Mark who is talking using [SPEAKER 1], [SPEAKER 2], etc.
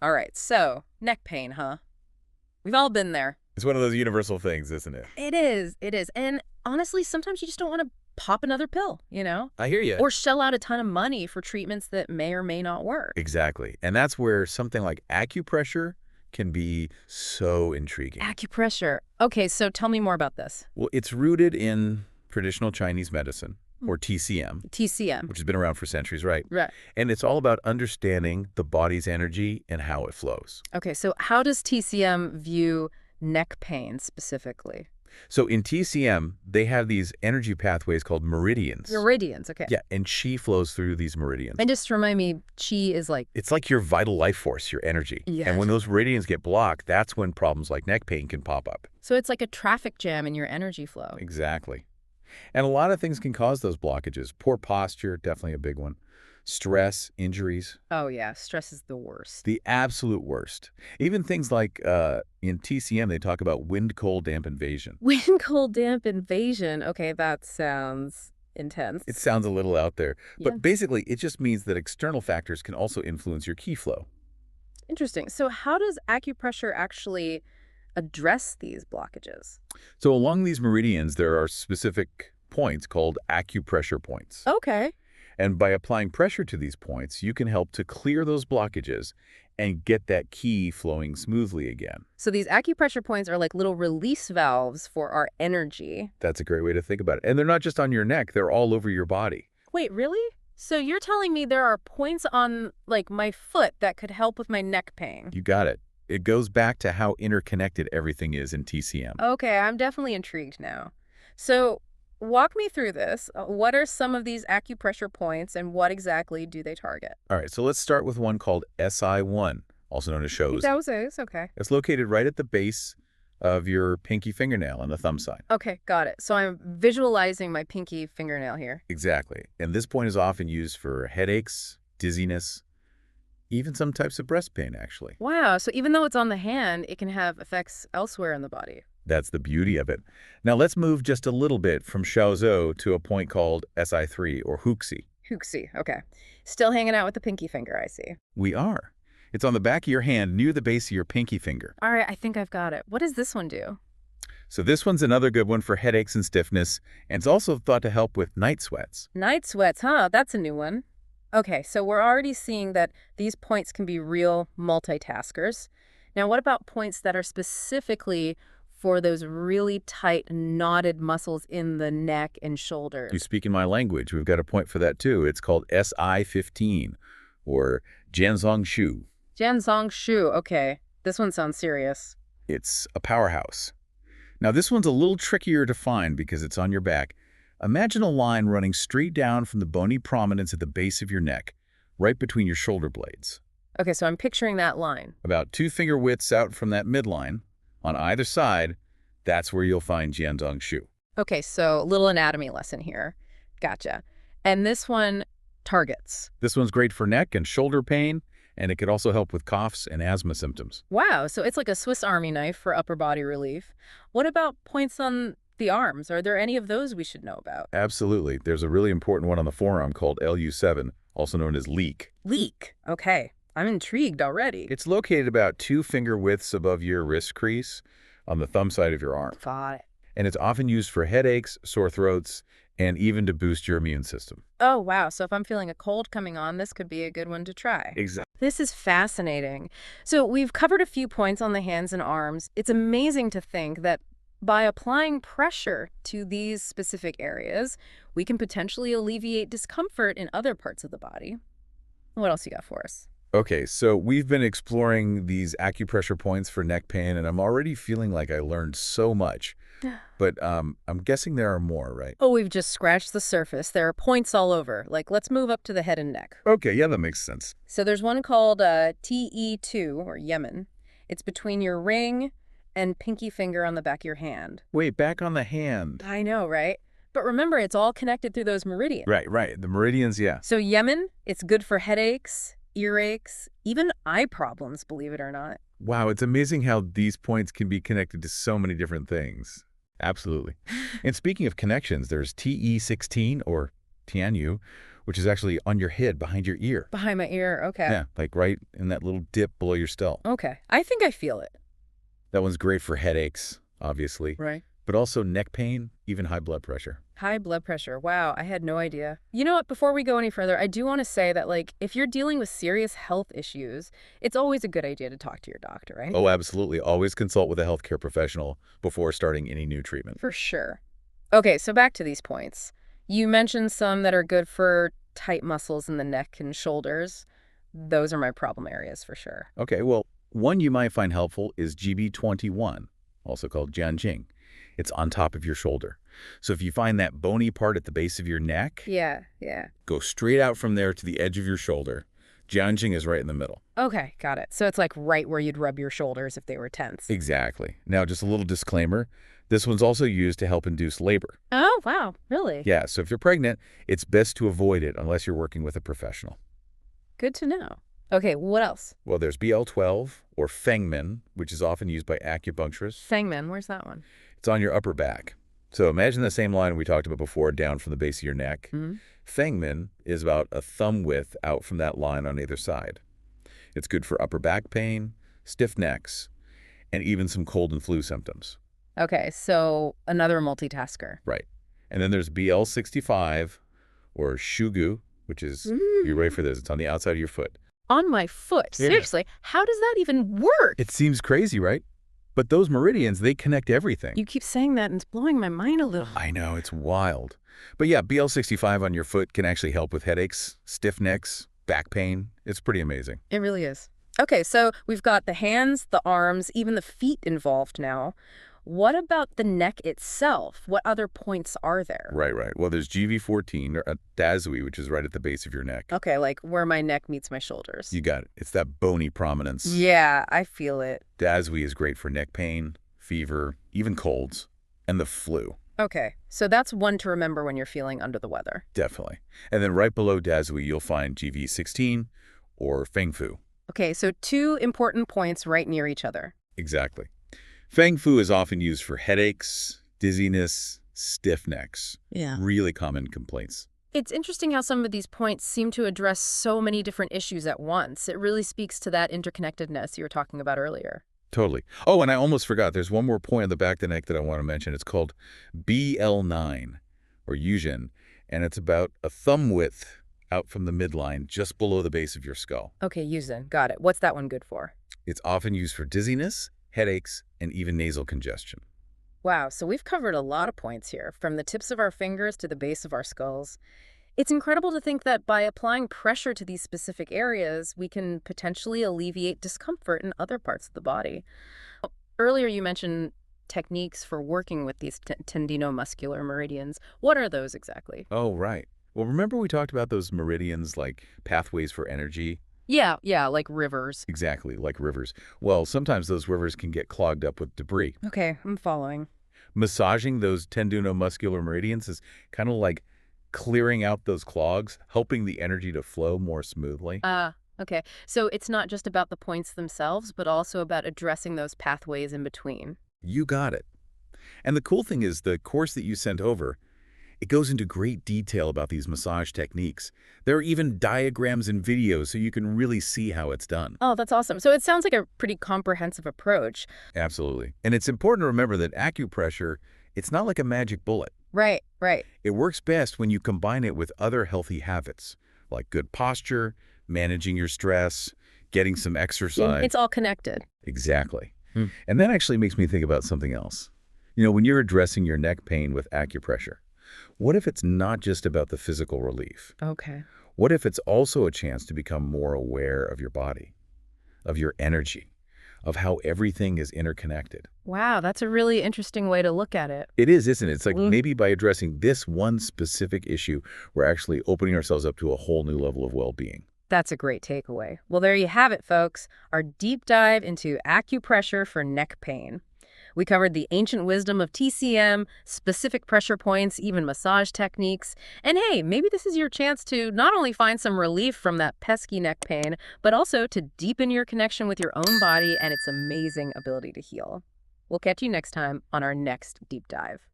[SPEAKER 1] All right, so neck pain, huh? We've all been there.
[SPEAKER 2] It's one of those universal things, isn't it?
[SPEAKER 1] It is, it is. And honestly, sometimes you just don't want to pop another pill,
[SPEAKER 2] I hear you.
[SPEAKER 1] or shell out a ton of money for treatments that may or may not work.
[SPEAKER 2] Exactly. And that's where something like acupressure can be so intriguing.
[SPEAKER 1] Acupressure. Okay, so tell me more about this.
[SPEAKER 2] Well, it's rooted in traditional Chinese medicine, or TCM,
[SPEAKER 1] TCM.
[SPEAKER 2] which has been around for centuries, right?
[SPEAKER 1] Right.
[SPEAKER 2] And it's all about understanding the body's energy and how it flows.
[SPEAKER 1] Okay, so how does TCM view neck pain specifically?
[SPEAKER 2] So in TCM, they have these energy pathways called meridians.
[SPEAKER 1] Meridians, okay.
[SPEAKER 2] Yeah, and qi flows through these meridians.
[SPEAKER 1] And just remind me, qi is like...
[SPEAKER 2] It's like your vital life force, your energy.
[SPEAKER 1] Yeah.
[SPEAKER 2] And when those meridians get blocked, that's when problems like neck pain can pop up.
[SPEAKER 1] So it's like a traffic jam in your energy flow.
[SPEAKER 2] Exactly. And a lot of things can cause those blockages. Poor posture, definitely a big one. Stress, injuries,
[SPEAKER 1] Oh yeah, stress is the worst.
[SPEAKER 2] the absolute worst. Even things like in TCM, they talk about wind, cold, damp invasion.
[SPEAKER 1] Wind, cold, damp invasion. Okay, that sounds intense.
[SPEAKER 2] It sounds a little out there,
[SPEAKER 1] Yeah.
[SPEAKER 2] but basically it just means that external factors can also influence your qi flow.
[SPEAKER 1] Interesting. So how does acupressure actually address these blockages?
[SPEAKER 2] So along these meridians, there are specific points called acupressure points.
[SPEAKER 1] Okay.
[SPEAKER 2] And by applying pressure to these points, you can help to clear those blockages and get that qi flowing smoothly again.
[SPEAKER 1] So these acupressure points are like little release valves for our energy.
[SPEAKER 2] That's a great way to think about it. And they're not just on your neck, they're all over your body.
[SPEAKER 1] Wait, really? So you're telling me there are points on, like, my foot that could help with my neck pain?
[SPEAKER 2] You got it. It goes back to how interconnected everything is in TCM.
[SPEAKER 1] Okay, I'm definitely intrigued now. So walk me through this. What are some of these acupressure points and what exactly do they target?
[SPEAKER 2] All right, so let's start with one called SI1, also known as shows.
[SPEAKER 1] Those, okay.
[SPEAKER 2] It's located right at the base of your pinky fingernail on the thumb side.
[SPEAKER 1] Okay, got it. So I'm visualizing my pinky fingernail here.
[SPEAKER 2] Exactly. And this point is often used for headaches, dizziness, even some types of breast pain, actually.
[SPEAKER 1] Wow, so even though it's on the hand, it can have effects elsewhere in the body.
[SPEAKER 2] That's the beauty of it. Now let's move just a little bit from Xiaozhou to a point called SI3, or Huxi.
[SPEAKER 1] Huxi, okay. Still hanging out with the pinky finger, I see.
[SPEAKER 2] We are. It's on the back of your hand near the base of your pinky finger.
[SPEAKER 1] All right, I think I've got it. What does this one do?
[SPEAKER 2] So this one's another good one for headaches and stiffness, and it's also thought to help with night sweats.
[SPEAKER 1] Night sweats, huh? That's a new one. Okay, so we're already seeing that these points can be real multitaskers. Now, what about points that are specifically for those really tight, knotted muscles in the neck and shoulders?
[SPEAKER 2] You speak in my language. We've got a point for that too. It's called SI15, or Jianzong Shu.
[SPEAKER 1] Jianzong Shu, okay. This one sounds serious.
[SPEAKER 2] It's a powerhouse. Now this one's a little trickier to find because it's on your back. Imagine a line running straight down from the bony prominence at the base of your neck, right between your shoulder blades.
[SPEAKER 1] Okay, so I'm picturing that line.
[SPEAKER 2] About 2 finger widths out from that midline, on either side, that's where you'll find Jianzong Shu.
[SPEAKER 1] Okay, so a little anatomy lesson here. Gotcha. And this one targets.
[SPEAKER 2] This one's great for neck and shoulder pain, and it could also help with coughs and asthma symptoms.
[SPEAKER 1] Wow, so it's like a Swiss Army knife for upper body relief. What about points on the arms? Are there any of those we should know about?
[SPEAKER 2] Absolutely. There's a really important one on the forearm called LU7, also known as leek.
[SPEAKER 1] Leek. Okay, I'm intrigued already.
[SPEAKER 2] It's located about 2 finger widths above your wrist crease on the thumb side of your arm.
[SPEAKER 1] Got it.
[SPEAKER 2] And it's often used for headaches, sore throats, and even to boost your immune system.
[SPEAKER 1] Oh, wow. So if I'm feeling a cold coming on, this could be a good one to try.
[SPEAKER 2] Exactly.
[SPEAKER 1] This is fascinating. So we've covered a few points on the hands and arms. It's amazing to think that by applying pressure to these specific areas, we can potentially alleviate discomfort in other parts of the body. What else you got for us?
[SPEAKER 2] Okay, so we've been exploring these acupressure points for neck pain, and I'm already feeling like I learned so much. But I'm guessing there are more, right?
[SPEAKER 1] Oh, we've just scratched the surface. There are points all over. Like, let's move up to the head and neck.
[SPEAKER 2] Okay, yeah, that makes sense.
[SPEAKER 1] So there's one called TE2, or Yemen. It's between your ring and pinky finger on the back of your hand.
[SPEAKER 2] Wait, back on the hand.
[SPEAKER 1] I know, right? But remember, it's all connected through those meridians.
[SPEAKER 2] Right. The meridians, yeah.
[SPEAKER 1] So Yemen, it's good for headaches, earaches, even eye problems, believe it or not.
[SPEAKER 2] Wow, it's amazing how these points can be connected to so many different things. Absolutely. And speaking of connections, there's TE16, or Tianyu, which is actually on your head behind your ear.
[SPEAKER 1] Behind my ear, okay.
[SPEAKER 2] Yeah, like right in that little dip below your skull.
[SPEAKER 1] Okay, I think I feel it.
[SPEAKER 2] That one's great for headaches, obviously,
[SPEAKER 1] Right.
[SPEAKER 2] but also neck pain, even high blood pressure.
[SPEAKER 1] High blood pressure. Wow, I had no idea. You know what? Before we go any further, I do want to say that, like, if you're dealing with serious health issues, it's always a good idea to talk to your doctor, right?
[SPEAKER 2] Oh, absolutely. Always consult with a healthcare professional before starting any new treatment.
[SPEAKER 1] For sure. Okay, so back to these points. You mentioned some that are good for tight muscles in the neck and shoulders. Those are my problem areas for sure.
[SPEAKER 2] Okay, well, one you might find helpful is GB21, also called Jianjing. It's on top of your shoulder. So if you find that bony part at the base of your neck,
[SPEAKER 1] Yeah.
[SPEAKER 2] go straight out from there to the edge of your shoulder. Jianjing is right in the middle.
[SPEAKER 1] Okay, got it. So it's like right where you'd rub your shoulders if they were tense.
[SPEAKER 2] Exactly. Now, just a little disclaimer. This one's also used to help induce labor.
[SPEAKER 1] Oh, wow. Really?
[SPEAKER 2] Yeah, so if you're pregnant, it's best to avoid it unless you're working with a professional.
[SPEAKER 1] Good to know. Okay, what else?
[SPEAKER 2] Well, there's BL12 or Fengmen, which is often used by acupuncturists.
[SPEAKER 1] Fengman, where's that one?
[SPEAKER 2] It's on your upper back. So imagine the same line we talked about before down from the base of your neck.
[SPEAKER 1] Hmm.
[SPEAKER 2] Fengmen is about a thumb width out from that line on either side. It's good for upper back pain, stiff necks, and even some cold and flu symptoms.
[SPEAKER 1] Okay, so another multitasker.
[SPEAKER 2] Right. And then there's BL65 or Shugu, which is, you ready for this? It's on the outside of your foot.
[SPEAKER 1] On my foot.
[SPEAKER 2] Yeah.
[SPEAKER 1] Seriously, how does that even work?
[SPEAKER 2] It seems crazy, right? But those meridians, they connect everything.
[SPEAKER 1] You keep saying that and it's blowing my mind a little.
[SPEAKER 2] I know, it's wild. But yeah, BL65 on your foot can actually help with headaches, stiff necks, back pain. It's pretty amazing.
[SPEAKER 1] It really is. Okay, so we've got the hands, the arms, even the feet involved now. What about the neck itself? What other points are there?
[SPEAKER 2] Right. Well, there's GV14, or Dazui, which is right at the base of your neck.
[SPEAKER 1] Okay, like where my neck meets my shoulders.
[SPEAKER 2] You got it. It's that bony prominence.
[SPEAKER 1] Yeah, I feel it.
[SPEAKER 2] Dazui is great for neck pain, fever, even colds, and the flu.
[SPEAKER 1] Okay, so that's one to remember when you're feeling under the weather.
[SPEAKER 2] Definitely. And then right below Dazui, you'll find GV16 or Fengfu.
[SPEAKER 1] Okay, so two important points right near each other.
[SPEAKER 2] Exactly. Fengfu is often used for headaches, dizziness, stiff necks.
[SPEAKER 1] Yeah.
[SPEAKER 2] Really common complaints.
[SPEAKER 1] It's interesting how some of these points seem to address so many different issues at once. It really speaks to that interconnectedness you were talking about earlier.
[SPEAKER 2] Totally. Oh, and I almost forgot. There's one more point on the back of the neck that I want to mention. It's called BL9 or Yuzhen, and it's about a thumb width out from the midline just below the base of your skull.
[SPEAKER 1] Okay, Yuzhen. Got it. What's that one good for?
[SPEAKER 2] It's often used for dizziness, headaches, and even nasal congestion.
[SPEAKER 1] Wow, so we've covered a lot of points here, from the tips of our fingers to the base of our skulls. It's incredible to think that by applying pressure to these specific areas, we can potentially alleviate discomfort in other parts of the body. Earlier, you mentioned techniques for working with these tendinomuscular meridians. What are those exactly?
[SPEAKER 2] Oh, right. Well, remember we talked about those meridians like pathways for energy?
[SPEAKER 1] Yeah, like rivers.
[SPEAKER 2] Exactly, like rivers. Well, sometimes those rivers can get clogged up with debris.
[SPEAKER 1] Okay, I'm following.
[SPEAKER 2] Massaging those tendinomuscular meridians is kind of like clearing out those clogs, helping the energy to flow more smoothly.
[SPEAKER 1] Okay. So it's not just about the points themselves, but also about addressing those pathways in between.
[SPEAKER 2] You got it. And the cool thing is the course that you sent over, it goes into great detail about these massage techniques. There are even diagrams and videos so you can really see how it's done.
[SPEAKER 1] Oh, that's awesome. So it sounds like a pretty comprehensive approach.
[SPEAKER 2] Absolutely. And it's important to remember that acupressure, it's not like a magic bullet.
[SPEAKER 1] Right.
[SPEAKER 2] It works best when you combine it with other healthy habits, like good posture, managing your stress, getting some exercise.
[SPEAKER 1] It's all connected.
[SPEAKER 2] Exactly. And that actually makes me think about something else. You know, when you're addressing your neck pain with acupressure, what if it's not just about the physical relief?
[SPEAKER 1] Okay.
[SPEAKER 2] What if it's also a chance to become more aware of your body, of your energy, of how everything is interconnected?
[SPEAKER 1] Wow, that's a really interesting way to look at it.
[SPEAKER 2] It is, isn't it? It's like maybe by addressing this one specific issue, we're actually opening ourselves up to a whole new level of well-being.
[SPEAKER 1] That's a great takeaway. Well, there you have it, folks. Our deep dive into acupressure for neck pain. We covered the ancient wisdom of TCM, specific pressure points, even massage techniques. And hey, maybe this is your chance to not only find some relief from that pesky neck pain, but also to deepen your connection with your own body and its amazing ability to heal. We'll catch you next time on our next deep dive.